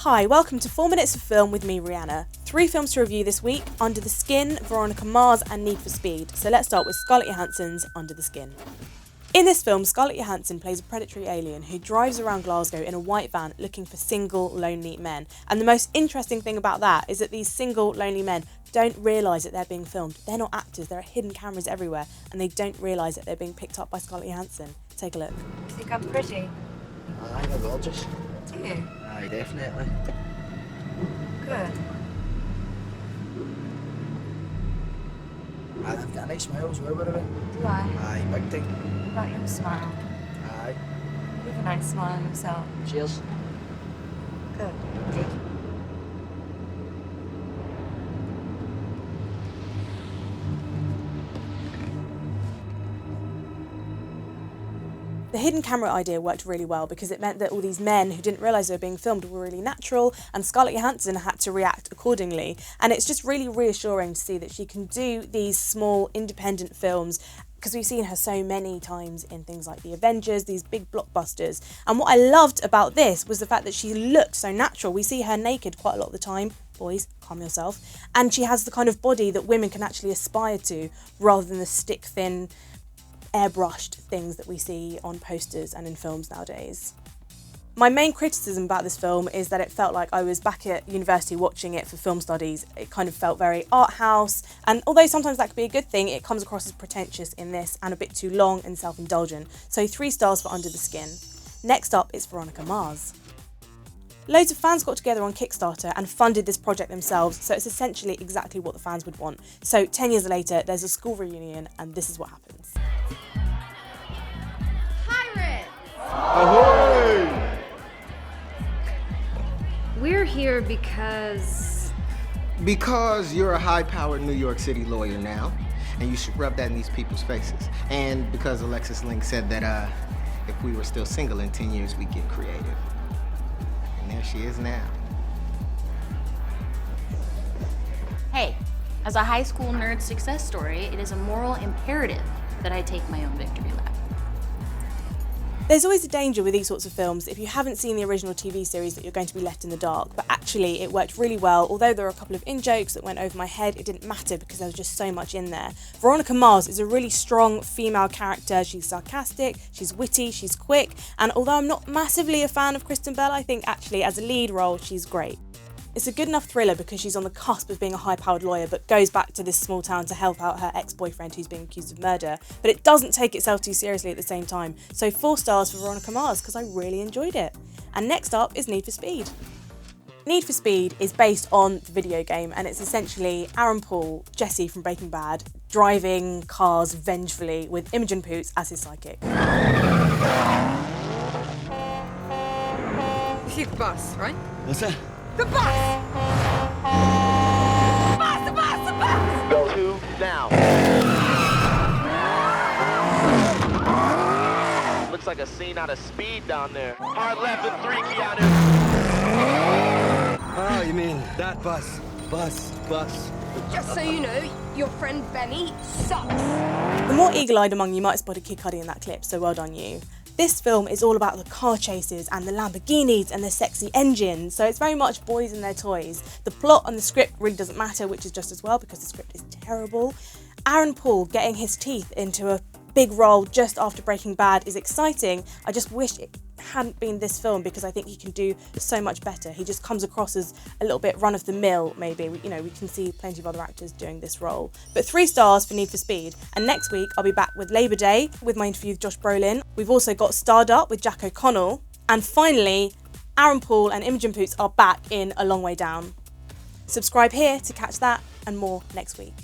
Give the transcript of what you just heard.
Hi, welcome to 4 Minutes of Film with me, Rhianna. 3 films to review this week: Under the Skin, Veronica Mars and Need for Speed. So let's start with Scarlett Johansson's Under the Skin. In this film, Scarlett Johansson plays a predatory alien who drives around Glasgow in a white van looking for single, lonely men. And the most interesting thing about that is that these single, lonely men don't realise that they're being filmed. They're not actors, there are hidden cameras everywhere, and they don't realise that they're being picked up by Scarlett Johansson. Take a look. You think I'm pretty? Aye, they're gorgeous. Do you? Aye, definitely. Good. Aye, they've got a nice smile as well, by the way. Do I? Aye, big time. What about your smile? Aye. You have a nice smile yourself. Cheers. Good. Good. The hidden camera idea worked really well because it meant that all these men who didn't realise they were being filmed were really natural, and Scarlett Johansson had to react accordingly. And it's just really reassuring to see that she can do these small independent films, because we've seen her so many times in things like The Avengers, these big blockbusters. And what I loved about this was the fact that she looked so natural. We see her naked quite a lot of the time. Boys, calm yourself. And she has the kind of body that women can actually aspire to, rather than the stick-thin, airbrushed things that we see on posters and in films nowadays. My main criticism about this film is that it felt like I was back at university watching it for film studies. It kind of felt very art house, and although sometimes that could be a good thing, it comes across as pretentious in this and a bit too long and self-indulgent. So 3 stars for Under the Skin. Next up is Veronica Mars. Loads of fans got together on Kickstarter and funded this project themselves, so it's essentially exactly what the fans would want. So 10 years later, there's a school reunion, and this is what happens. Ahoy! We're here because You're a high-powered New York City lawyer now, and you should rub that in these people's faces. And because Alexis Link said that if we were still single in 10 years, we'd get creative. And there she is now. hey, as a high school nerd success story, it is a moral imperative that I take my own victory lap. There's always a danger with these sorts of films if you haven't seen the original TV series that you're going to be left in the dark, but actually it worked really well. Although there were a couple of in-jokes that went over my head, it didn't matter because there was just so much in there. Veronica Mars is a really strong female character. She's sarcastic, she's witty, she's quick, and although I'm not massively a fan of Kristen Bell, I think actually as a lead role she's great. It's a good enough thriller because she's on the cusp of being a high-powered lawyer but goes back to this small town to help out her ex-boyfriend who's being accused of murder. But it doesn't take itself too seriously at the same time. So 4 stars for Veronica Mars because I really enjoyed it. And next up is Need for Speed. Need for Speed is based on the video game, and it's essentially Aaron Paul, Jesse from Breaking Bad, driving cars vengefully with Imogen Poots as his sidekick. You see the bus, right? What's that? The bus! The bus! Go to now. Looks like a scene out of Speed down there. Hard left and 3, Keanu. Oh, you mean that bus. Bus. Just so you know, your friend Benny sucks. The more eagle-eyed among you might have spotted Kid Cudi in that clip, so well done you. This film is all about the car chases and the Lamborghinis and the sexy engines, so it's very much boys and their toys. The plot and the script really doesn't matter, which is just as well because the script is terrible. Aaron Paul getting his teeth into a big role just after Breaking Bad is exciting. I just wish it hadn't been this film because I think he can do so much better. He just comes across as a little bit run-of-the-mill, maybe. We can see plenty of other actors doing this role. But 3 stars for Need for Speed. And next week, I'll be back with Labour Day with my interview with Josh Brolin. We've also got Starred Up with Jack O'Connell. And finally, Aaron Paul and Imogen Poots are back in A Long Way Down. Subscribe here to catch that and more next week.